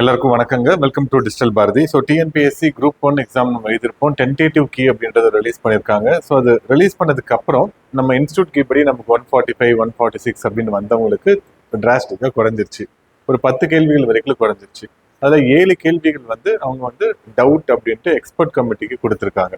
எல்லாருக்கும் வணக்கங்க. Welcome to digital Bharathi. So TNPSC group 1 exam நம்ம எழுதிருப்போம். டென்டேட்டிவ் கீ அப்படின்றத ரிலீஸ் பண்ணியிருக்காங்க. ஸோ அது ரிலீஸ் பண்ணதுக்கு அப்புறம் நம்ம இன்ஸ்டியூட் கீ படி நமக்கு 145 146 அப்படின்னு வந்தவங்களுக்கு டிராஸ்டிக்காக குறைஞ்சிருச்சு. ஒரு 10 கேள்விகள் வரைக்கும் குறைஞ்சிருச்சு. அதில் 7 கேள்விகள் அவங்க டவுட் அப்படின்ட்டு எக்ஸ்பர்ட் கமிட்டிக்கு கொடுத்துருக்காங்க.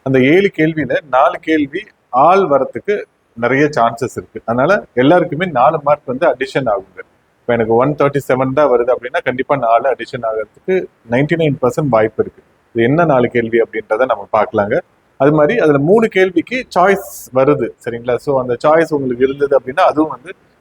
அந்த 7 கேள்வியில 4 கேள்வி ஆள் வரத்துக்கு நிறைய சான்சஸ் இருக்கு. அதனால எல்லாருக்குமே 4 மார்க் அடிஷன் ஆகுங்க. இப்போ எனக்கு 137 தான் வருது அப்படின்னா கண்டிப்பாக 4 அடிஷன் ஆகிறதுக்கு 99% வாய்ப்பு இருக்கு. இது என்ன 4 கேள்வி அப்படின்றத நம்ம பார்க்கலாங்க. அது மாதிரி அதில் 3 கேள்விக்கு சாய்ஸ் வருது, சரிங்களா? ஸோ அந்த சாய்ஸ் உங்களுக்கு இருந்தது அப்படின்னா அதுவும்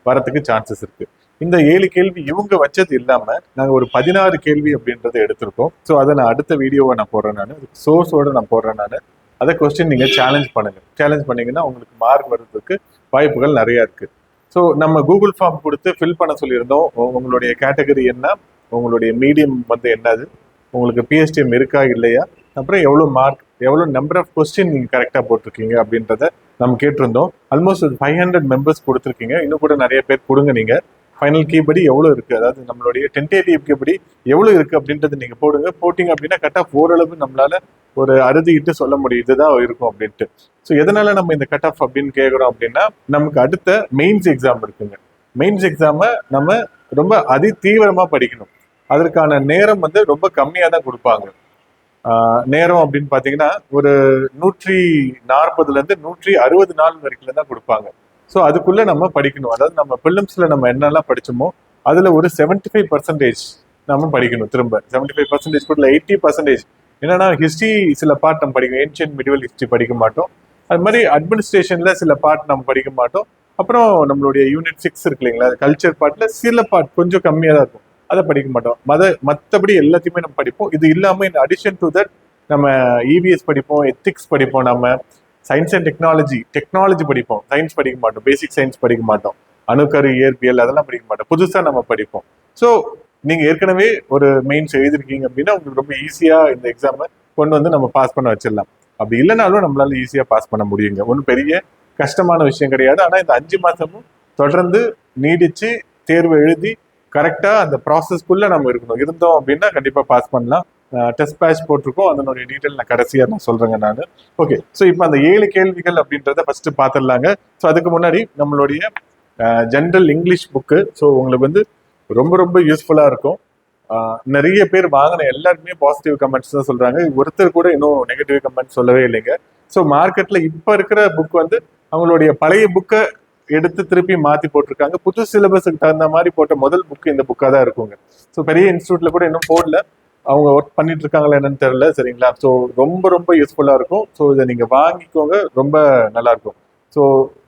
வரத்துக்கு சான்சஸ் இருக்கு. இந்த 7 கேள்வி இவங்க வச்சது இல்லாம நாங்கள் ஒரு 16 கேள்வி அப்படின்றத எடுத்திருக்கோம். ஸோ அதை நான் அடுத்த வீடியோவை நான் போடுறேன், நான் சோர்ஸோட நான் போடுறேன். நான் அதை கொஸ்டின் நீங்க சேலஞ்ச் பண்ணுங்க. சேலஞ்ச் பண்ணீங்கன்னா உங்களுக்கு மார்க் வர்றதுக்கு வாய்ப்புகள் நிறைய இருக்கு. ஸோ நம்ம கூகுள் ஃபார்ம் கொடுத்து ஃபில் பண்ண சொல்லியிருந்தோம். உங்களுடைய கேட்டகரி என்ன, உங்களுடைய மீடியம் என்னது, உங்களுக்கு பிஎஸ்டிஎம் இருக்கா இல்லையா, அப்புறம் எவ்வளோ மார்க், எவ்வளோ நம்பர் ஆஃப் கொஸ்டின் நீங்கள் கரெக்டாக போட்டிருக்கீங்க அப்படின்றத நம்ம கேட்டிருந்தோம். ஆல்மோஸ்ட் ஒரு 500 மெம்பர்ஸ் கொடுத்துருக்கீங்க. இன்னும் கூட நிறைய பேர் கொடுங்க. நீங்கள் ஃபைனல் கீ படி எவ்வளோ இருக்குது, அதாவது நம்மளுடைய டென்டேட்டிவ் கீ படி எவ்வளோ இருக்குது அப்படின்றது நீங்கள் போட்டிங்க அப்படின்னா கட்-ஆஃப் ஓரளவு நம்மளால ஒரு அறுதிட்டு சொல்ல முடியும் இதுதான் இருக்கும் அப்படின்ட்டு. ஸோ எதனால நம்ம இந்த கட் ஆஃப் அப்படின்னு கேட்குறோம் அப்படின்னா, நமக்கு அடுத்த மெயின்ஸ் எக்ஸாம் இருக்குங்க. மெயின்ஸ் எக்ஸாமை நம்ம ரொம்ப தீவிரமாக படிக்கணும். அதற்கான நேரம் ரொம்ப கம்மியாக தான் கொடுப்பாங்க. நேரம் அப்படின்னு பார்த்தீங்கன்னா ஒரு 140 160 நாள் வரைக்கும் தான் கொடுப்பாங்க. ஸோ அதுக்குள்ள நம்ம படிக்கணும். அதாவது நம்ம பிலிம்ஸ்ல நம்ம என்னெல்லாம் படிச்சோமோ அதுல ஒரு 75% நம்ம படிக்கணும். திரும்ப 75% கூட 80% என்னன்னா ஹிஸ்டரி சில பார்ட் நம்ம படிக்கணும். ஏன்ஷியன்ட் மிடிவல் ஹிஸ்டரி படிக்க மாட்டோம். அது மாதிரி அட்மினிஸ்ட்ரேஷன்ல சில பார்ட் நம்ம படிக்க மாட்டோம். அப்புறம் நம்மளுடைய யூனிட் 6 இருக்கு இல்லைங்களா, கல்ச்சர் பார்ட்ல சில பார்ட் கொஞ்சம் கம்மியாக தான் இருக்கும், அதை படிக்க மாட்டோம். மற்றபடி எல்லாத்தையுமே நம்ம படிப்போம். இது இல்லாமல் இந்த அடிஷன் டு தட் நம்ம இவிஎஸ் படிப்போம், எத்திக்ஸ் படிப்போம், நம்ம சயின்ஸ் அண்ட் டெக்னாலஜி படிப்போம். சயின்ஸ் படிக்க மாட்டோம், பேசிக் சயின்ஸ் படிக்க மாட்டோம், அணுக்கரு இயற்பியல் அதெல்லாம் படிக்க மாட்டோம். புதுசாக நம்ம படிப்போம். ஸோ நீங்க ஏற்கனவே ஒரு மெயின்ஸ் எழுதிருக்கீங்க அப்படின்னா உங்களுக்கு ரொம்ப ஈஸியா இந்த எக்ஸாமை கொண்டு நம்ம பாஸ் பண்ண வச்சிடலாம். அப்படி இல்லைனாலும் நம்மளால ஈஸியா பாஸ் பண்ண முடியுங்க. ஒன்றும் பெரிய கஷ்டமான விஷயம் கிடையாது. ஆனா இந்த 5 மாசமும் தொடர்ந்து நீடிச்சு தேர்வு எழுதி கரெக்டா அந்த ப்ராசஸ்க்குள்ள நம்ம இருந்தோம் அப்படின்னா கண்டிப்பா பாஸ் பண்ணலாம். டெஸ்ட் பேட்ச் போட்டிருக்கோம், அதனுடைய டீட்டெயில் நான் கடைசியா நான் சொல்றேங்க நான். ஓகே, ஸோ இப்போ அந்த 7 கேள்விகள் அப்படின்றத ஃபர்ஸ்ட் பார்த்துடலாங்க. ஸோ அதுக்கு முன்னாடி நம்மளுடைய ஜென்ரல் இங்கிலீஷ் புக்கு ஸோ உங்களுக்கு ரொம்ப ரொம்ப யூஸ்ஃபுல்லா இருக்கும். நிறைய பேர் வாங்கின எல்லாருமே பாசிட்டிவ் கமெண்ட்ஸ் தான் சொல்றாங்க. ஒருத்தர் கூட இன்னும் நெகட்டிவ் கமெண்ட் சொல்லவே இல்லைங்க. ஸோ மார்க்கெட்ல இப்ப இருக்கிற புக் அவங்களுடைய பழைய புக்கை எடுத்து திருப்பி மாத்தி போட்டிருக்காங்க. புது சிலபஸுக்கு தகுந்த மாதிரி போட்ட முதல் புக் இந்த புக்கா தான் இருக்குங்க. ஸோ பெரிய இன்ஸ்டியூட்ல கூட இன்னும் போர்ட்ல அவங்க ஒர்க் பண்ணிட்டு இருக்காங்களா என்னன்னு தெரியல, சரிங்களா? ஸோ ரொம்ப ரொம்ப யூஸ்ஃபுல்லா இருக்கும். ஸோ இதை நீங்க வாங்கிக்கோங்க, ரொம்ப நல்லா இருக்கும். ஸோ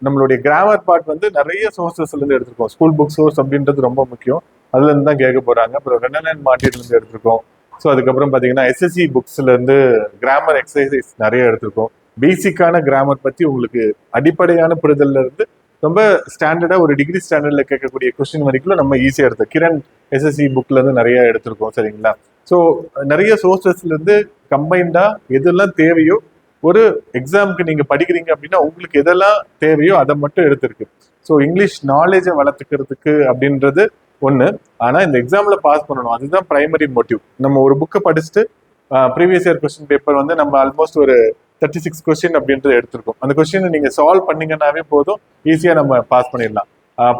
நம்மளுடைய கிராமர் பார்ட் நிறைய சோர்சஸ்ல இருந்து எடுத்திருக்கோம். ஸ்கூல் புக் சோர்ஸ் அப்படின்றது ரொம்ப முக்கியம். அதுல இருந்து தான் கேட்க போறாங்க. அப்புறம் ரெனன் மார்ட்டின்ல இருந்து எடுத்திருக்கோம். ஸோ அதுக்கப்புறம் பாத்தீங்கன்னா எஸ்எஸ்சி புக்ஸ்ல இருந்து கிராமர் எக்ஸசைஸ் நிறைய எடுத்திருக்கோம். பேசிக்கான கிராமர் பத்தி உங்களுக்கு அடிப்படையான புரிதல்ல இருந்து ரொம்ப ஸ்டாண்டர்டா ஒரு டிகிரி ஸ்டாண்டர்ட்ல கேட்கக்கூடிய கொஸ்டின் வரைக்கும் நம்ம ஈஸியா எடுத்தோம். கிரண் எஸ்எஸ்சி புக்ல இருந்து நிறைய எடுத்திருக்கோம், சரிங்களா? ஸோ நிறைய சோர்சஸ்ல இருந்து கம்பைண்டா எதெல்லாம் தேவையோ, ஒரு எக்ஸாமுக்கு நீங்க படிக்கிறீங்க அப்படின்னா உங்களுக்கு எதெல்லாம் தேவையோ அதை மட்டும் எடுத்திருக்கு. ஸோ இங்கிலீஷ் நாலேஜை வளர்த்துக்கிறதுக்கு அப்படின்றது ஒண்ணு. ஆனா இந்த எக்ஸாம்ல பாஸ் பண்ணணும், அதுதான் பிரைமரி மோட்டிவ். நம்ம ஒரு புக்கை படிச்சுட்டு ப்ரீவியஸ் இயர் கொஸ்டின் பேப்பர் நம்ம ஆல்மோஸ்ட் ஒரு 36 கொஸ்டின் அப்படின்றது எடுத்திருக்கோம். அந்த கொஸ்டினை நீங்க சால்வ் பண்ணீங்கன்னாவே போதும், ஈஸியா நம்ம பாஸ் பண்ணிடலாம்.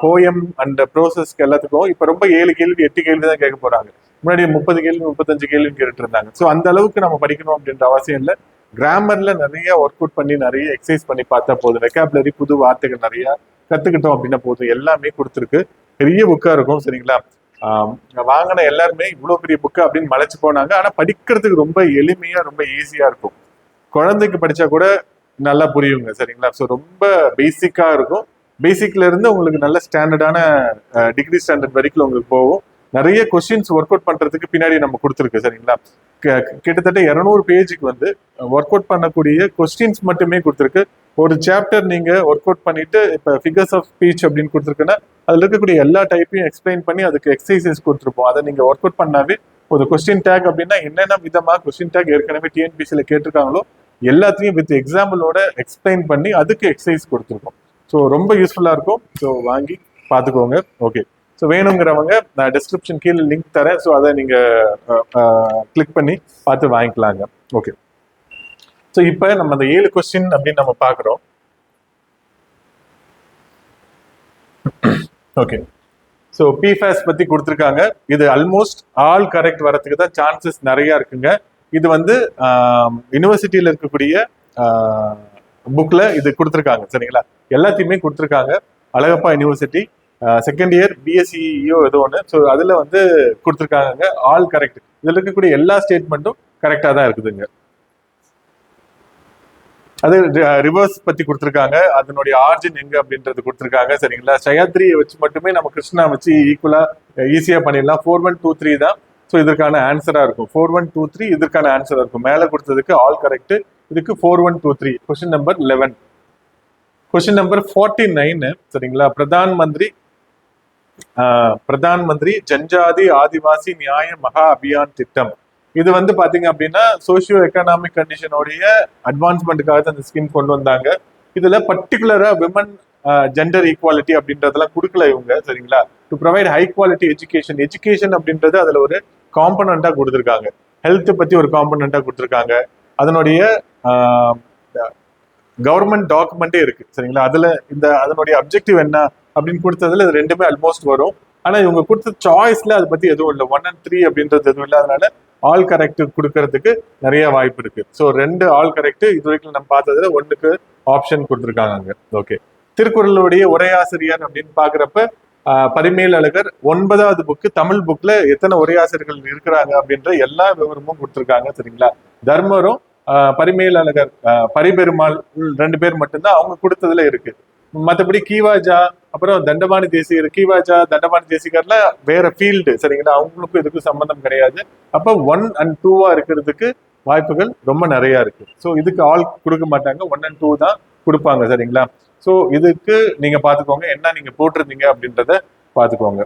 போயம் அண்ட் ப்ரோசஸ்க்கு எல்லாத்துக்கும் இப்ப ரொம்ப 7 கேள்வி 8 கேள்வி தான் கேட்க போறாங்க. முன்னாடி 30 கேள்வி 35 கேள்வி கேட்டுட்டு இருந்தாங்க. ஸோ அந்த அளவுக்கு நம்ம படிக்கணும் அப்படின்ற அவசியம் இல்லை. கிராமர்ல நிறைய ஒர்க் அவுட் பண்ணி நிறைய எக்ஸசைஸ் பண்ணி பார்த்தா போதும். வெக்காபுலரி புது வார்த்தைகள் நிறைய கத்துக்கிட்டோம் அப்படின்னா போதும். எல்லாமே கொடுத்துருக்கு. பெரிய புக்கா இருக்கும், சரிங்களா? வாங்கின எல்லாருமே இவ்வளவு பெரிய புக்கு அப்படின்னு மலைச்சு போனாங்க. ஆனா படிக்கிறதுக்கு ரொம்ப எளிமையா ரொம்ப ஈஸியா இருக்கும். குழந்தைக்கு படிச்சா கூட நல்லா புரியுங்க, சரிங்களா? ஸோ ரொம்ப பேசிக்கா இருக்கும். பேசிக்ல இருந்து உங்களுக்கு நல்ல ஸ்டாண்டர்டான டிகிரி ஸ்டாண்டர்ட் வரைக்கும் உங்களுக்கு போகும். நிறைய கொஸ்டின்ஸ் ஒர்க் அவுட் பண்றதுக்கு பின்னாடி நம்ம கொடுத்துருக்கு, சரிங்களா? கிட்டத்தட்ட 200 பேஜுக்கு ஒர்க் அவுட் பண்ணக்கூடிய கொஸ்டின்ஸ் மட்டுமே கொடுத்துருக்கு. ஒரு சாப்டர் நீங்க ஒர்க் அவுட் பண்ணிட்டு இப்ப ஃபிகர்ஸ் ஆஃப் ஸ்பீச் அப்படின்னு கொடுத்துருக்குன்னா அதுல இருக்கக்கூடிய எல்லா டைப்பையும் எக்ஸ்பிளைன் பண்ணி அதுக்கு எக்ஸசைசஸ் கொடுத்துருப்போம். அதை நீங்க ஒர்க் அவுட் பண்ணாவே ஒரு கொஸ்டின் டேக் அப்படின்னா என்னென்ன விதமா கொஸ்டின் டேக் ஏற்கனவே டிஎன்பிசியில கேட்டிருக்காங்களோ எல்லாத்தையும் வித் எக்ஸாம்பிளோட எக்ஸ்பிளைன் பண்ணி அதுக்கு எக்ஸசைஸ் கொடுத்துருக்கோம். ஸோ ரொம்ப யூஸ்ஃபுல்லா இருக்கும். ஸோ வாங்கி பார்த்துக்கோங்க. ஓகே, ஸோ வேணுங்கிறவங்க நான் டிஸ்கிரிப்ஷன் கீழே லிங்க் தரேன். ஸோ அதை நீங்க கிளிக் பண்ணி பார்த்து வாங்கிக்கலாங்க. ஓகே, ஸோ இப்போ நம்ம அந்த 7 கொஸ்டின் அப்படின்னு நம்ம பார்க்குறோம். ஓகே, ஸோ PFAS பத்தி கொடுத்துருக்காங்க. இது ஆல்மோஸ்ட் ஆல் கரெக்ட் வரதுக்கு தான் சான்சஸ் நிறைய இருக்குங்க. இது வந்து யூனிவர்சிட்டியில இருக்கக்கூடிய புக்ல இது கொடுத்துருக்காங்க. சரிங்களா, எல்லாத்தையுமே கொடுத்துருக்காங்க. அழகப்பா யூனிவர்சிட்டி செகண்ட் இயர் BSCயோ ஏதோ ஒன்று. ஸோ அதுல வந்து கொடுத்துருக்காங்க ஆல் கரெக்ட். இதுல இருக்கக்கூடிய எல்லா ஸ்டேட்மெண்ட்டும் கரெக்டா தான் இருக்குதுங்க. அது ரிவர்ஸ் பத்தி கொடுத்துருக்காங்க, அதனுடைய ஆர்ஜின் எங்க அப்படின்றது கொடுத்துருக்காங்க. சரிங்களா, சயாத்ரியை வச்சு மட்டுமே நம்ம கிருஷ்ணா வச்சு ஈக்குவலா ஈஸியா பண்ணிடலாம். 4123 தான் ஸோ இதற்கான ஆன்சரா இருக்கும். 4123 இதற்கான ஆன்சரா இருக்கும். மேல கொடுத்ததுக்கு ஆல் கரெக்ட், இதுக்கு 4123. Question number 11. Question number 49. சரிங்களா, பிரதான் மந்திரி ஜன்ஜாதி ஆதிவாசி நியாய மகா அபியான் திட்டம். இது வந்து பாத்தீங்க அப்படின்னா சோசியோ எக்கனாமிக் கண்டிஷனோடைய அட்வான்ஸ்மெண்ட்டுக்காக தான் இந்த ஸ்கீம் கொண்டு வந்தாங்க. இதுல பர்டிகுலரா விமன் ஜெண்டர் ஈக்குவாலிட்டி அப்படின்றதெல்லாம் கொடுக்கல இவங்க. சரிங்களா, to provide high quality education அப்படின்றது அதுல ஒரு காம்பனண்டா கொடுத்துருக்காங்க. ஹெல்த் பத்தி ஒரு காம்பனண்டா கொடுத்துருக்காங்க. அதனுடைய கவர்மெண்ட் டாக்குமெண்டே இருக்கு. சரிங்களா, அதுல அதனுடைய அப்ஜெக்டிவ் என்ன அப்படின்னு கொடுத்ததுல இது ரெண்டுமே ஆல்மோஸ்ட் வரும். ஆனா இவங்க கொடுத்த சாய்ஸ்ல அதை பத்தி எதுவும் இல்லை. 1 and 3 அப்படின்றது எதுவும் இல்லை. அதனால ஆல் கரெக்ட் கொடுக்கறதுக்கு நிறைய வாய்ப்பு இருக்கு. ஸோ 2 ஆல் கரெக்ட் இது வரைக்கும் நம்ம பார்த்ததுல 1க்கு ஆப்ஷன் கொடுத்துருக்காங்க. ஓகே, திருக்குறளுடைய உரையாசிரியர் அப்படின்னு பாக்குறப்ப பரிமேல் அழகர் 9வது புக்கு தமிழ் புக்ல எத்தனை உரையாசிரியர்கள் இருக்கிறாங்க அப்படின்ற எல்லா விவரமும் கொடுத்துருக்காங்க. சரிங்களா, தர்மரும் பரிமேல் அழகர் பரிபெருமாள் 2 பேர் மட்டும்தான் அவங்க கொடுத்ததுல இருக்கு. மற்றபடி கீவாஜா அப்புறம் தண்டபாணி தேசிகர், கீவாஜா தண்டபாணி தேசிகர்ல வேற ஃபீல்டு. சரிங்களா, அவங்களுக்கும் இதுக்கும் சம்பந்தம் கிடையாது. அப்ப 1 and 2 இருக்கிறதுக்கு வாய்ப்புகள் ரொம்ப நிறைய இருக்கு. ஸோ இதுக்கு ஆல் கொடுக்க மாட்டாங்க, 1 and 2 தான் கொடுப்பாங்க. சரிங்களா, ஸோ இதுக்கு நீங்க பாத்துக்கோங்க என்ன நீங்க போட்டிருந்தீங்க அப்படின்றத பாத்துக்கோங்க.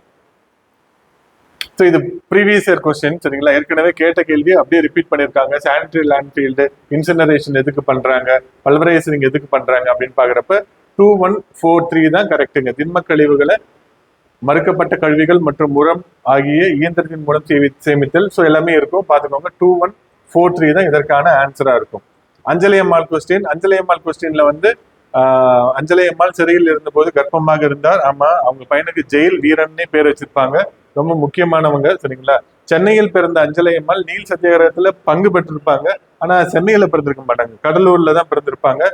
ஸோ இது ப்ரீவியஸ் இயர் கொஸ்டின். சரிங்களா, ஏற்கனவே கேட்ட கேள்வி அப்படியே ரிப்பீட் பண்ணியிருக்காங்க. சானிட்டரி லேண்ட்ஃபீல்டு இன்சினரேஷன் எதுக்கு பண்றாங்க, பல்வரைசரிங் எதுக்கு பண்றாங்க அப்படின்னு பாக்குறப்ப 2143 தான் கரெக்டுங்க. திண்ம கழிவுகளை மறுக்கப்பட்ட கழிவுகள் மற்றும் உரம் ஆகிய இயந்திரத்தின் மூலம் சேமித்தல். ஸோ எல்லாமே இருக்கும், பாத்துக்கோங்க. 2143 தான் இதற்கான ஆன்சரா இருக்கும். அஞ்சலி அம்மாள் கொஸ்டின்ல வந்து அஞ்சலி அம்மாள் சிறையில் இருந்தபோது கர்ப்பமாக இருந்தார். ஆமா, அவங்க பையனுக்கு ஜெயில் வீரன்னே பேர் வச்சிருப்பாங்க. ரொம்ப முக்கியமானவங்க. சரிங்களா, சென்னையில் பிறந்த அஞ்சலி அம்மாள் நீல் சத்தியாகிரகத்துல பங்கு பெற்றிருப்பாங்க. ஆனா சென்னையில பிறந்திருக்க மாட்டாங்க, கடலூர்ல தான் பிறந்திருப்பாங்க.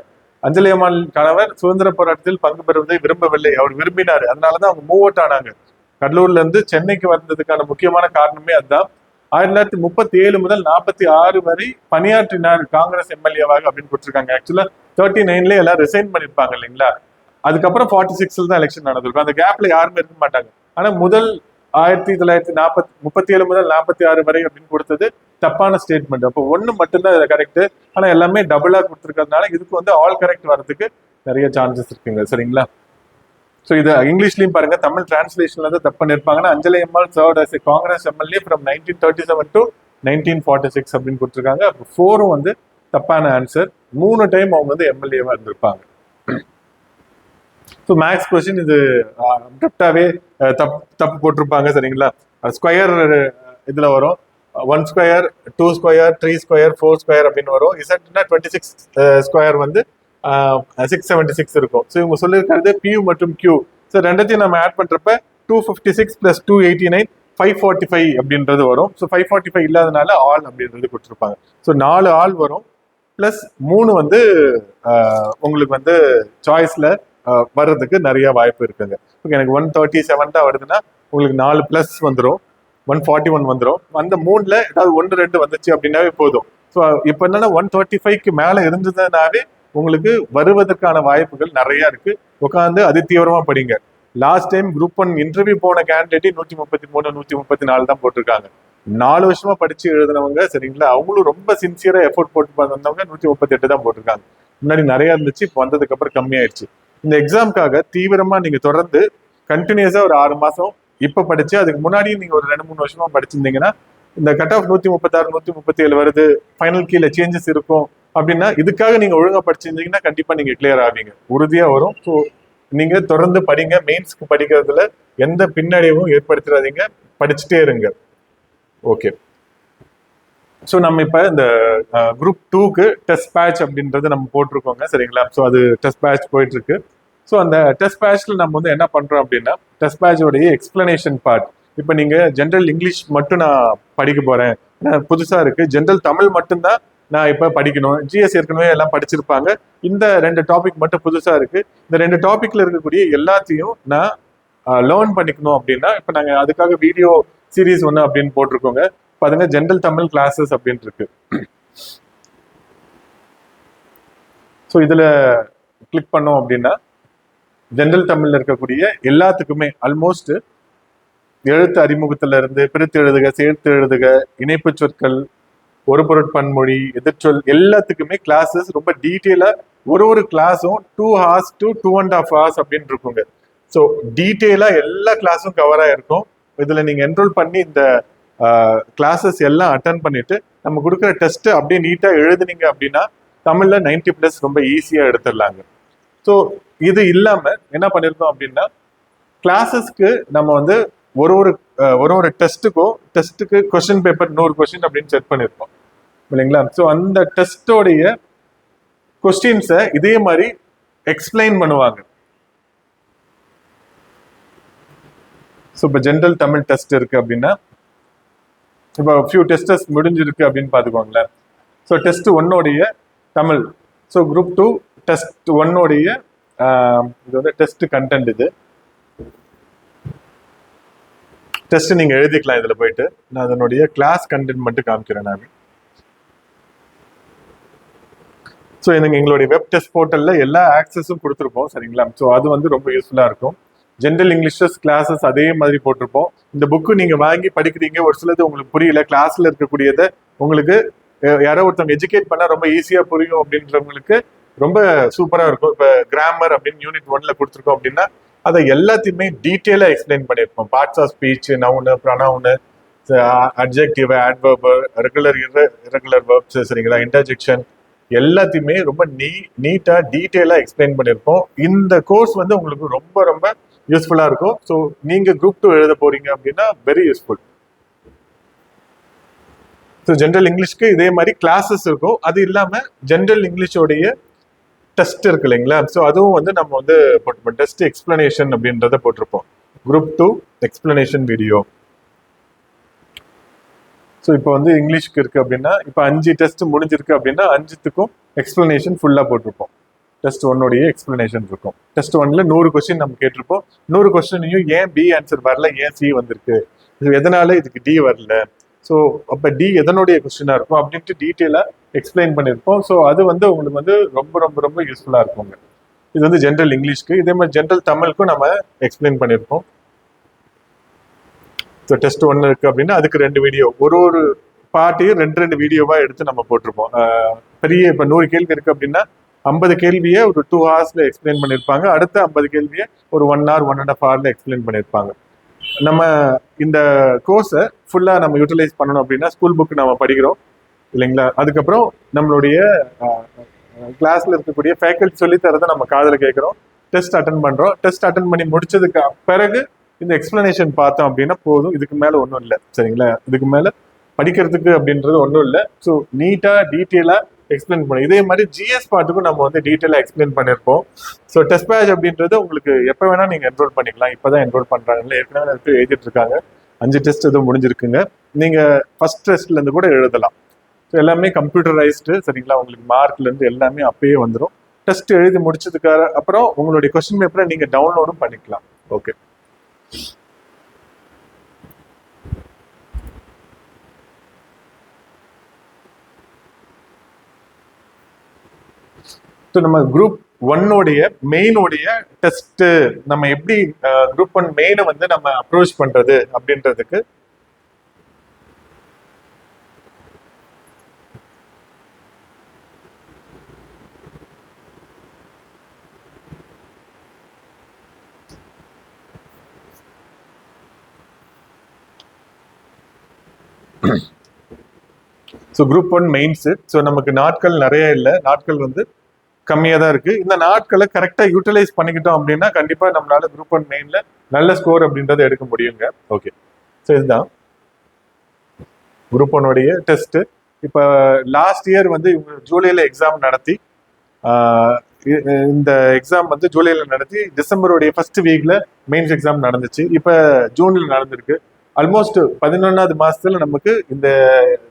அஞ்சலி அம்மாள் கணவர் சுதந்திர போராட்டத்தில் பங்கு பெறுவதை விரும்பவில்லை, அவர் விரும்பினாரு. அதனாலதான் அவங்க மூவ் அவுட் ஆனாங்க. கடலூர்ல இருந்து சென்னைக்கு வந்ததுக்கான முக்கியமான காரணமே அதுதான். 1937 முதல் 46 வரை பணியாற்றினார் காங்கிரஸ் எம்எல்ஏவாக அப்படின்னு கொடுத்துருக்காங்க. ஆக்சுவலா 39ல எல்லாம் ரிசைன் பண்ணிருப்பாங்க இல்லைங்களா. அதுக்கப்புறம் 46ல தான் எலெக்ஷன் நடந்திருக்கும். அந்த கேப்ல யாருமே இருக்க மாட்டாங்க. ஆனா முதல் 1937 முதல் 46 வரை அப்படின்னு கொடுத்தது தப்பான ஸ்டேட்மெண்ட். அப்போ 1 மட்டும்தான் இதுல கரெக்ட். ஆனா எல்லாமே டபுளா கொடுத்துருக்கிறதுனால இதுக்கு வந்து ஆல் கரெக்ட் வரதுக்கு நிறைய சான்சஸ் இருக்குங்க. சரிங்களா, ஸோ இது இங்கிலீஷ்லயும் பாருங்க, தமிழ் டிரான்ஸ்லேஷன்ல தான் தப்பு பண்ணிருப்பாங்கன்னா Anjali Ammal served as a Congress MLA from 1937 to 1946 அப்படின்னு கொடுத்துருக்காங்க. அப்போ 4 வந்து தப்பான ஆன்சர். 3 டைம் அவங்க வந்து எம்எல்ஏவா இருந்திருப்பாங்க. ஸோ மேக்ஸ் கொஸ்டின் இது அப்டப்டாவே தப்பு போட்டிருப்பாங்க. சரிங்களா, ஸ்கொயர் இதுல வரும் 1 ஸ்கொயர் 2 ஸ்கொயர் 3 ஸ்கொயர் 4 ஸ்கொயர் அப்படின்னு வரும். இசட்னா 26 ஸ்கொயர் வந்து 676 இருக்கும். ஸோ இவங்க சொல்லியிருக்கிறது P மற்றும் Q. ஸோ ரெண்டத்தையும் நம்ம ஆட் பண்றப்ப 256 + 289 545 அப்படின்றது வரும். ஸோ 545 இல்லாதனால ஆல் அப்படின்றது கொடுத்துருப்பாங்க. ஸோ 4 ஆல் வரும் பிளஸ் 3 வந்து உங்களுக்கு வந்து சாய்ஸ்ல வர்றதுக்கு நிறைய வாய்ப்பு இருக்குங்க. ஓகே, எனக்கு 137 தான் வருதுன்னா உங்களுக்கு 4 பிளஸ் வந்துடும், 141 வந்துடும். அந்த 3ல ஏதாவது 1 2 வந்துச்சு அப்படின்னாவே போதும். ஸோ இப்போ என்னன்னா 135க்கு மேல இருந்ததுனாவே உங்களுக்கு வருவதற்கான வாய்ப்புகள் நிறைய இருக்கு. உட்காந்து அது தீவிரமா படிங்க. லாஸ்ட் டைம் குரூப் 1 இன்டர்வியூ போன கேண்டிடேட் 133 134 தான் போட்டிருக்காங்க. 4 வருஷமா படிச்சு எழுதினவங்க. சரிங்களா, அவங்களும் ரொம்ப சின்சியரா எஃபோர்ட் போட்டு வந்தவங்க 138 தான் போட்டிருக்காங்க. முன்னாடி நிறைய இருந்துச்சு, இப்போ வந்ததுக்கு அப்புறம் கம்மியாயிடுச்சு. இந்த எக்ஸாமுக்காக தீவிரமா நீங்க தொடர்ந்து கண்டினியூஸா ஒரு 6 மாசம் இப்ப படிச்சு அதுக்கு முன்னாடி நீங்க ஒரு 2-3 வருஷமா படிச்சிருந்தீங்கன்னா இந்த கட் ஆஃப் 136 137 வருது, ஃபைனல் கீழே சேஞ்சஸ் இருக்கும் அப்படின்னா இதுக்காக நீங்க ஒழுங்கா படிச்சிருந்தீங்கன்னா கண்டிப்பா நீங்க கிளியர் ஆவீங்க, உறுதியா வரும். ஸோ நீங்க தொடர்ந்து படிங்க. மெயின்ஸ்க்கு படிக்கிறதுல எந்த பின்னடைவும் ஏற்படுத்திடாதீங்க, படிச்சுட்டே இருங்க. ஓகே, ஸோ நம்ம இப்போ இந்த குரூப் 2க்கு டெஸ்ட் பேட்ச் அப்படின்றது நம்ம போட்டிருக்கோங்க, சரிங்களா? ஸோ அது டெஸ்ட் பேட்ச் போயிட்டு இருக்கு. ஸோ அந்த டெஸ்ட் பேட்ச்ல நம்ம வந்து என்ன பண்றோம் அப்படின்னா, டெஸ்ட் பேட்சோடைய எக்ஸ்பிளனேஷன் பார்ட். இப்போ நீங்க ஜென்ரல் இங்கிலீஷ் மட்டும் நான் படிக்க போறேன், புதுசா இருக்கு, ஜென்ரல் தமிழ் மட்டும்தான் நான் இப்போ படிக்கணும், ஜிஎஸ் ஏற்கனவே எல்லாம் படிச்சிருப்பாங்க, இந்த 2 டாபிக் மட்டும் புதுசா இருக்கு, இந்த 2 டாபிக்ல இருக்கக்கூடிய எல்லாத்தையும் நான் லேர்ன் பண்ணிக்கணும் அப்படின்னா, இப்போ நாங்கள் அதுக்காக வீடியோ சீரீஸ் ஒன்று அப்படின்னு போட்டிருக்கோங்க. பாருங்க, ஜென்ரல் தமிழ் கிளாஸஸ் அப்படின்னு இருக்கு. ஸோ இதுல கிளிக் பண்ணோம் அப்படின்னா ஜென்ரல் தமிழ்ல இருக்கக்கூடிய எல்லாத்துக்குமே ஆல்மோஸ்ட் எழுத்து அறிமுகத்துல இருந்து பிரித்து எழுதுக, சேர்த்து எழுதுக, இணைப்பு சொற்கள், ஒரு பொருட்பன்மொழி, எதிர்ச்சொல், எல்லாத்துக்குமே கிளாஸஸ் ரொம்ப டீட்டெயிலா ஒரு கிளாஸும் 2 hours to 2.5 hours அப்படின்னு இருக்குங்க. ஸோ டீட்டெயிலா எல்லா கிளாஸும் கவர் ஆயிருக்கும். இதுல நீங்க என்ரோல் பண்ணி இந்த கிளாஸஸ் எல்லாம் அட்டன் பண்ணிட்டு நம்ம கொடுக்குற டெஸ்ட் அப்படியே நீட்டா எழுதுனீங்க அப்படின்னா தமிழ்ல 90+ ரொம்ப ஈஸியா எடுத்துடலாங்க. ஸோ இது இல்லாம என்ன பண்ணிருக்கோம் அப்படின்னா, கிளாஸஸ்க்கு நம்ம வந்து ஒரு டெஸ்ட்டுக்கு கொஸ்டின் பேப்பர் 100 கொஸ்டின் அப்படின்னு செட் பண்ணிருக்கோம் இல்லைங்களா? ஸோ அந்த டெஸ்டோடைய கொஸ்டின்ஸை இதே மாதிரி எக்ஸ்பிளைன் பண்ணுவாங்க. ஸோ இப்போ ஜென்ரல் தமிழ் டெஸ்ட் இருக்கு அப்படின்னா, இப்போ ஃபியூ டெஸ்டஸ் முடிஞ்சிருக்கு அப்படின்னு பார்த்துக்கோங்களேன். So test 1 Tamil, so group 2 test 1 இது வந்து டெஸ்ட் கண்டென்ட். இது டெஸ்ட் நீங்க எழுதிக்கலாம். இதுல போயிட்டு நான் அதனுடைய கிளாஸ் கண்டென்ட் மட்டும் காமிக்கிறேன் நான். ஸோ எனக்கு எங்களுடைய வெப் டெஸ்ட் போர்ட்டல்ல எல்லா ஆக்சஸும் கொடுத்துருப்போம், சரிங்களா? ஸோ அது வந்து ரொம்ப யூஸ்ஃபுல்லா இருக்கும். ஜென்ரல் இங்கிலீஷஸ் கிளாஸஸ் அதே மாதிரி போட்டிருப்போம். இந்த புக்கு நீங்க வாங்கி படிக்கிறீங்க, ஒரு சிலது உங்களுக்கு புரியல, கிளாஸ்ல இருக்கக்கூடியதை உங்களுக்கு யாரோ ஒருத்தவங்க எஜுகேட் பண்ணா ரொம்ப ஈஸியா புரியும் அப்படின்றவங்களுக்கு ரொம்ப சூப்பரா இருக்கும். இப்போ கிராமர் அப்படின்னு யூனிட் 1ல கொடுத்துருக்கோம் அப்படின்னா அதை எல்லாத்தையுமே டீட்டெயிலா எக்ஸ்பிளைன் பண்ணியிருப்போம். Parts of speech, noun, pronoun, adjective, adverb, regular irregular verbs, சரிங்களா, இன்டர்ஜெக்ஷன், எல்லாத்தையுமே ரொம்ப நீட்டா டீட்டெயிலா எக்ஸ்பிளைன் பண்ணியிருப்போம். இந்த கோர்ஸ் வந்து உங்களுக்கு ரொம்ப ரொம்ப யூஸ்ஃபுல்லா இருக்கும். ஸோ நீங்க குரூப் 2 எழுத போறீங்க அப்படின்னா வெரி யூஸ்ஃபுல். ஸோ ஜென்ரல் இங்கிலீஷ்க்கு இதே மாதிரி கிளாஸஸ் இருக்கும். அது இல்லாம ஜென்ரல் இங்கிலீஷோடைய டெஸ்ட் இருக்கு இல்லைங்களா? ஸோ அதுவும் வந்து நம்ம வந்து போட்டிருப்போம். டெஸ்ட் எக்ஸ்பிளனேஷன் அப்படின்றத போட்டிருப்போம். Group 2 explanation video. ஸோ இப்போ வந்து இங்கிலீஷ்க்கு இருக்கு அப்படின்னா, இப்போ 5 டெஸ்ட் முடிஞ்சிருக்கு அப்படின்னா 5த்துக்கும் எக்ஸ்பிளனேஷன் ஃபுல்லா போட்டிருப்போம். டெஸ்ட் 1 எக்ஸ்பிளனேஷன் இருக்கும். டெஸ்ட் 1ல 100 கொஸ்டின் நம்ம கேட்டிருப்போம். 100 கொஸ்டினையும் ஏன் பி ஆன்சர் வரல, ஏன் சி வந்திருக்கு, எதனால இதுக்கு டி வரல, ஸோ அப்போ டி எதனுடைய கொஸ்டினா இருக்கும் அப்படின்ட்டு டீட்டெயிலா எக்ஸ்பிளைன் பண்ணியிருப்போம். ஸோ அது வந்து உங்களுக்கு வந்து ரொம்ப ரொம்ப ரொம்ப யூஸ்ஃபுல்லா இருக்குங்க. இது வந்து ஜென்ரல் இங்கிலீஷ்க்கு. இதே மாதிரி ஜென்ரல் தமிழுக்கும் நம்ம எக்ஸ்பிளைன் பண்ணியிருப்போம். ஸோ டெஸ்ட் 1 இருக்கு அப்படின்னா அதுக்கு 2 வீடியோ, ஒரு பார்ட்டியும் 2 வீடியோவா எடுத்து நம்ம போட்டிருப்போம். பெரிய இப்போ 100 கேள்வி இருக்கு அப்படின்னா 50 கேள்வியை ஒரு 2 hours எக்ஸ்பிளைன் பண்ணியிருப்பாங்க. அடுத்த 50 கேள்வியை ஒரு 1 hour 1.5 hour எக்ஸ்பிளைன் பண்ணியிருப்பாங்க. நம்ம இந்த கோர்ஸை ஃபுல்லா நம்ம யூட்டிலைஸ் பண்ணணும் அப்படின்னா ஸ்கூல் புக் நம்ம படிக்கிறோம் இல்லைங்களா? அதுக்கப்புறம் நம்மளுடைய கிளாஸ்ல இருக்கக்கூடிய ஃபேக்கல்டி சொல்லி தரதை நம்ம காதுல கேட்கிறோம், டெஸ்ட் அட்டன் பண்றோம். டெஸ்ட் அட்டன் பண்ணி முடிச்சதுக்கு பிறகு இந்த எக்ஸ்பிளனேஷன் பார்த்தோம் அப்படின்னா போதும். இதுக்கு மேல ஒன்றும் இல்லை, சரிங்களா? இதுக்கு மேல படிக்கிறதுக்கு அப்படின்றது ஒன்றும் இல்லை. ஸோ நீட்டா டீட்டெயிலா எக்ஸ்பிளைன் பண்ணி இதே மாதிரி ஜிஎஸ் பார்ட்டுக்கும் நம்ம வந்து டீட்டெயிலாக எக்ஸ்பிளைன் பண்ணியிருப்போம். ஸோ டெஸ்ட் பேட்ச் அப்படின்றது உங்களுக்கு எப்போ வேணா நீங்கள் என்ரோல் பண்ணிக்கலாம். இப்போதான் என்ரோல் பண்றாங்க, ஏற்கனவே எழுதிட்டு இருக்காங்க. 5 டெஸ்ட் எதுவும் முடிஞ்சிருக்குங்க. நீங்க ஃபர்ஸ்ட் டெஸ்ட்ல இருந்து கூட எழுதலாம். ஸோ எல்லாமே கம்ப்யூட்டரைஸ்டு, சரிங்களா? உங்களுக்கு மார்க்ல இருந்து எல்லாமே அப்பயே வந்துடும். டெஸ்ட் எழுதி முடிச்சதுக்கு அப்புறம் உங்களுடைய கொஸ்டின் பேப்பரை நீங்க டவுன்லோடும் பண்ணிக்கலாம். ஓகே, ஸோ நம்ம குரூப் 1 மெயினோடைய டெஸ்ட் நம்ம எப்படி குரூப் 1 மெயினை வந்து நம்ம அப்ரோச் பண்றது அப்படின்றதுக்கு ஸோ குரூப் 1 மெயின்ஸ். ஸோ நமக்கு நாட்கள் நிறைய இல்லை. நாட்கள் வந்து கம்மியாக தான் இருக்கு. இந்த நாட்களை கரெக்டாக யூட்டிலைஸ் பண்ணிக்கிட்டோம் அப்படின்னா கண்டிப்பா நம்மளால குரூப் 1 மெயின்ல நல்ல ஸ்கோர் அப்படின்றத எடுக்க முடியுங்க. ஓகே, ஸோ இதுதான் குரூப் 1 டெஸ்ட். இப்போ லாஸ்ட் இயர் வந்து இவங்க ஜூலைல எக்ஸாம் நடத்தி இந்த எக்ஸாம் வந்து ஜூலைல நடத்தி டிசம்பருடைய ஃபர்ஸ்ட் வீக்ல மெயின்ஸ் எக்ஸாம் நடந்துச்சு. இப்போ ஜூன்ல நடந்திருக்கு. ஆல்மோஸ்ட் 11வது மாசத்துல நமக்கு இந்த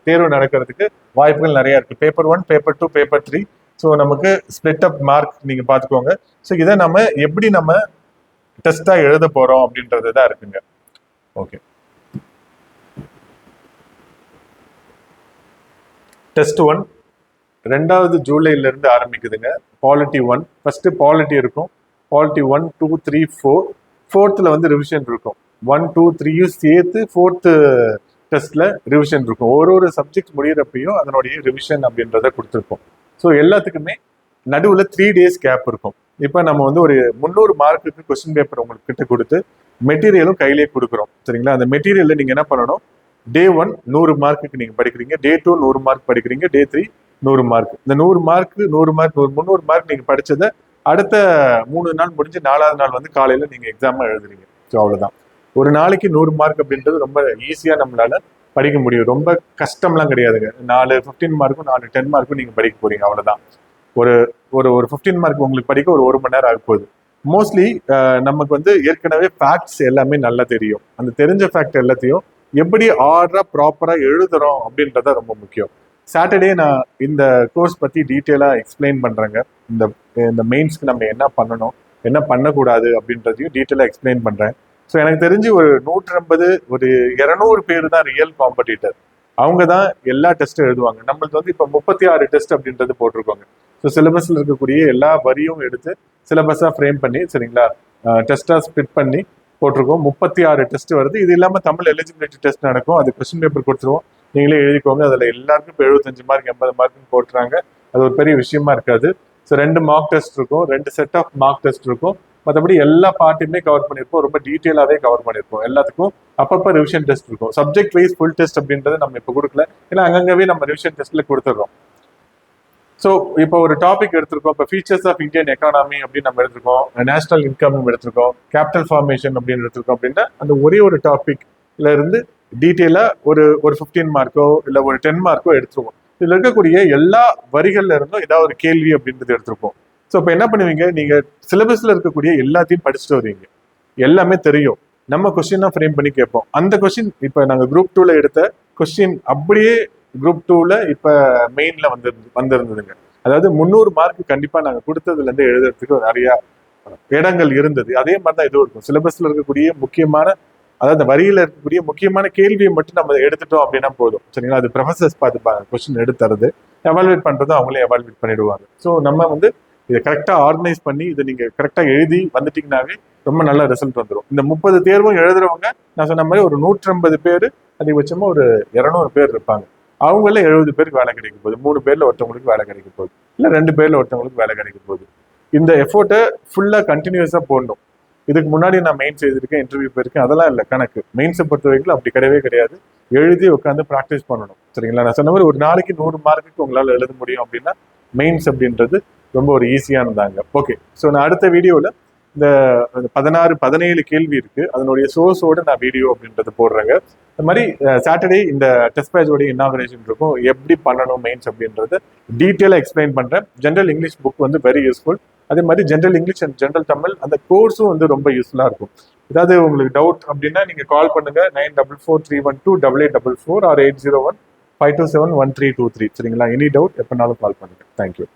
தேர்வு நடக்கிறதுக்கு வாய்ப்புகள் நிறைய இருக்கு. Paper 1, paper 2, paper 3. ஸோ நமக்கு ஸ்பிளிட் அப் மார்க் நீங்க பாத்துக்கோங்க. ஸோ இதை நம்ம எப்படி நம்ம டெஸ்டா எழுத போறோம் அப்படின்றது தான் இருக்குங்க. ஓகே, டெஸ்ட் 1 2வது ஜூலைல இருந்து ஆரம்பிக்குதுங்க. பாலிட்டி 1 ஃபர்ஸ்ட் பாலிட்டி இருக்கும். பாலிட்டி 1, 2, 3, 4. 4th வந்து ரிவிஷன் இருக்கும். 1, 2, 3 சேர்த்து 4th டெஸ்ட்ல ரிவிஷன் இருக்கும். ஒரு சப்ஜெக்ட் முடியிறப்பையும் அதனுடைய ரிவிஷன் அப்படின்றத கொடுத்துருப்போம். ஸோ எல்லாத்துக்குமே நடுவில் 3 days கேப் இருக்கும். இப்போ நம்ம வந்து ஒரு 300 மார்க்குக்கு கொஸ்டின் பேப்பர் உங்களுக்கு கிட்ட கொடுத்து மெட்டீரியலும் கையிலேயே கொடுக்குறோம். சரிங்களா? அந்த மெட்டீரியல்ல நீங்க என்ன பண்ணணும், டே 1 100 மார்க்குக்கு நீங்க படிக்கிறீங்க, டே 2 100 மார்க் படிக்கிறீங்க, டே 3 100 மார்க். இந்த 100 மார்க் 300 மார்க் நீங்க படிச்சதை அடுத்த 3 நாள் முடிஞ்சு 4வது நாள் வந்து காலையில நீங்க எக்ஸாம் எழுதுறீங்க. ஸோ அவ்வளவுதான். ஒரு நாளைக்கு 100 மார்க் அப்படின்றது ரொம்ப ஈஸியா நம்மளால படிக்க முடியும். ரொம்ப கஷ்டம்லாம் கிடையாதுங்க. 4 15 மார்க்கும் 4 10 மார்க்கும் நீங்க படிக்க போறீங்க. அவ்வளவுதான். ஒரு ஒரு 15 மார்க் உங்களுக்கு படிக்க ஒரு மணி நேரம் ஆக போகுது. மோஸ்ட்லி நமக்கு வந்து ஏற்கனவே ஃபேக்ட்ஸ் எல்லாமே நல்லா தெரியும். அந்த தெரிஞ்ச ஃபேக்ட் எல்லாத்தையும் எப்படி ஆர்டரா ப்ராப்பரா எழுதுறோம் அப்படின்றத ரொம்ப முக்கியம். சாட்டர்டே நான் இந்த கோர்ஸ் பத்தி டீட்டெயிலா எக்ஸ்பிளைன் பண்றேங்க. இந்த மெயின்ஸ்க்கு நம்ம என்ன பண்ணணும், என்ன பண்ணக்கூடாது அப்படின்றதையும் டீட்டெயிலா எக்ஸ்பிளைன் பண்றேன். ஸோ எனக்கு தெரிஞ்சு ஒரு 150 ஒரு 200 பேர் தான் ரியல் காம்படிட்டர். அவங்க தான் எல்லா டெஸ்ட்டும் எழுதுவாங்க. நம்மளுக்கு வந்து இப்போ 36 டெஸ்ட் அப்படின்றது போட்டிருக்கோங்க. ஸோ சிலபஸ்ல இருக்கக்கூடிய எல்லா வரியும் எடுத்து சிலபஸா ஃப்ரேம் பண்ணி, சரிங்களா, டெஸ்டா ஸ்பிட் பண்ணி போட்டிருக்கோம். 36 டெஸ்ட் வருது. இது இல்லாம தமிழ் எலிஜிபிலிட்டி டெஸ்ட் நடக்கும். அது கொஸ்டின் பேப்பர் கொடுத்துருவோம், நீங்களே எழுதிக்கோங்க. அதுல எல்லாருக்கும் இப்போ 75 மார்க் 80 மார்க் போட்டுறாங்க. அது ஒரு பெரிய விஷயமா இருக்காது. ஸோ 2 மார்க் டெஸ்ட் இருக்கும், 2 செட் ஆஃப் மார்க் டெஸ்ட் இருக்கும். மற்றபடி எல்லா பார்ட்டுமே கவர் பண்ணியிருப்போம். ரொம்ப டீட்டெயிலாகவே கவர் பண்ணியிருப்போம். எல்லாத்துக்கும் அப்பப்போ ரிவிஷன் டெஸ்ட் இருக்கும். சப்ஜெக்ட் வைஸ் ஃபுல் டெஸ்ட் அப்படின்றது நம்ம இப்போ கொடுக்கல, ஏன்னா அங்கங்கவே நம்ம ரிவிஷன் டெஸ்ட்ல கொடுத்துட்றோம். ஸோ இப்போ ஒரு டாபிக் எடுத்திருக்கோம். இப்போ ஃபீச்சர்ஸ் ஆஃப் இந்தியன் எக்கானமி அப்படின்னு நம்ம எடுத்திருக்கோம், நேஷனல் இன்கம் எடுத்திருக்கோம், கேபிட்டல் ஃபார்மேஷன் அப்படின்னு எடுத்திருக்கோம். அப்படின்னா அந்த ஒரு டாபிக்ல இருந்து டீட்டெயிலா ஒரு 15 மார்க்கோ இல்லை ஒரு 10 மார்க்கோ எடுத்துருவோம். இதுல இருக்கக்கூடிய எல்லா வரிகள்ல இருந்தும் ஏதாவது ஒரு கேள்வி அப்படின்றது எடுத்திருப்போம். ஸோ இப்போ என்ன பண்ணுவீங்க, நீங்க சிலபஸ்ல இருக்கக்கூடிய எல்லாத்தையும் படிச்சுட்டு வருவீங்க, எல்லாமே தெரியும். நம்ம கொஸ்டினா ஃப்ரேம் பண்ணி கேட்போம். அந்த கொஸ்டின் இப்போ நாங்கள் குரூப் 2ல எடுத்த கொஸ்டின் அப்படியே குரூப் 2ல இப்போ மெயின்ல வந்திருந்ததுங்க. அதாவது 300 மார்க் கண்டிப்பா நாங்கள் கொடுத்ததுல இருந்து எழுதுறதுக்கு நிறைய இடங்கள் இருந்தது. அதே மாதிரி தான் இதுவும் இருக்கும். சிலபஸ்ல இருக்கக்கூடிய முக்கியமான, அதாவது வரியில இருக்கக்கூடிய முக்கியமான கேள்வியை மட்டும் நம்ம எடுத்துட்டோம் அப்படின்னா போதும். சரிங்களா? அது ப்ரொஃபசர்ஸ் பார்த்துப்பாங்க. கொஸ்டின் எடுத்துறது, எவால்வேட் பண்றதும் அவங்களே எவால்வேட் பண்ணிடுவாங்க. ஸோ நம்ம வந்து இதை கரெக்டாக ஆர்கனைஸ் பண்ணி இதை நீங்க கரெக்டாக எழுதி வந்துட்டீங்கன்னாவே ரொம்ப நல்ல ரிசல்ட் வந்துடும். இந்த 30 தேர்வும் எழுதுறவங்க நான் சொன்ன மாதிரி ஒரு 150 பேர், அதிகபட்சமா ஒரு 200 பேர் இருப்பாங்க. அவங்கள 70 பேருக்கு வேலை கிடைக்க போகுது. 3 பேர்ல ஒருத்தவங்களுக்கு வேலை கிடைக்க போகுது, இல்லை 2 பேர்ல ஒருத்தவங்களுக்கு வேலை கிடைக்க போகுது. இந்த எஃபோர்ட்டை ஃபுல்லா கண்டினியூஸா போடணும். இதுக்கு முன்னாடி நான் மெயின்ஸ் எழுதிருக்கேன், இன்டர்வியூ போயிருக்கேன், அதெல்லாம் இல்லை கணக்கு. மெயின்ஸை பொறுத்த வரைக்கும் அப்படி கிடையவே கிடையாது. எழுதி உட்காந்து ப்ராக்டிஸ் பண்ணணும். சரிங்களா? நான் சொன்ன மாதிரி ஒரு நாளைக்கு 100 மார்க்குக்கு உங்களால் எழுத முடியும் அப்படின்னா மெயின்ஸ் அப்படின்றது ரொம்ப ஒரு ஈஸியானதாங்க. ஓகே, ஸோ நான் அடுத்த வீடியோவில் இந்த 16 17 கேள்வி இருக்கு, அதனுடைய சோர்ஸோட நான் வீடியோ அப்படின்றது போடுறேங்க. இந்த மாதிரி சாட்டர்டே இந்த டெஸ்ட் பேட்சோட இனாகரேஷன் இருக்கும், எப்படி பண்ணணும் மெயின்ஸ் அப்படின்றத டீட்டெயிலாக எக்ஸ்பிளைன் பண்றேன். ஜென்ரல் இங்கிலீஷ் புக் வந்து வெரி யூஸ்ஃபுல். அதே மாதிரி general English and general Tamil அந்த கோர்ஸும் வந்து ரொம்ப யூஸ்ஃபுல்லாக இருக்கும். ஏதாவது உங்களுக்கு டவுட் அப்படின்னா நீங்க கால் பண்ணுங்க 9443128844 or 801-527-1323. சரிங்களா? எனி டவுட் எப்பனாலும் கால் பண்ணுங்க. தேங்க்யூ.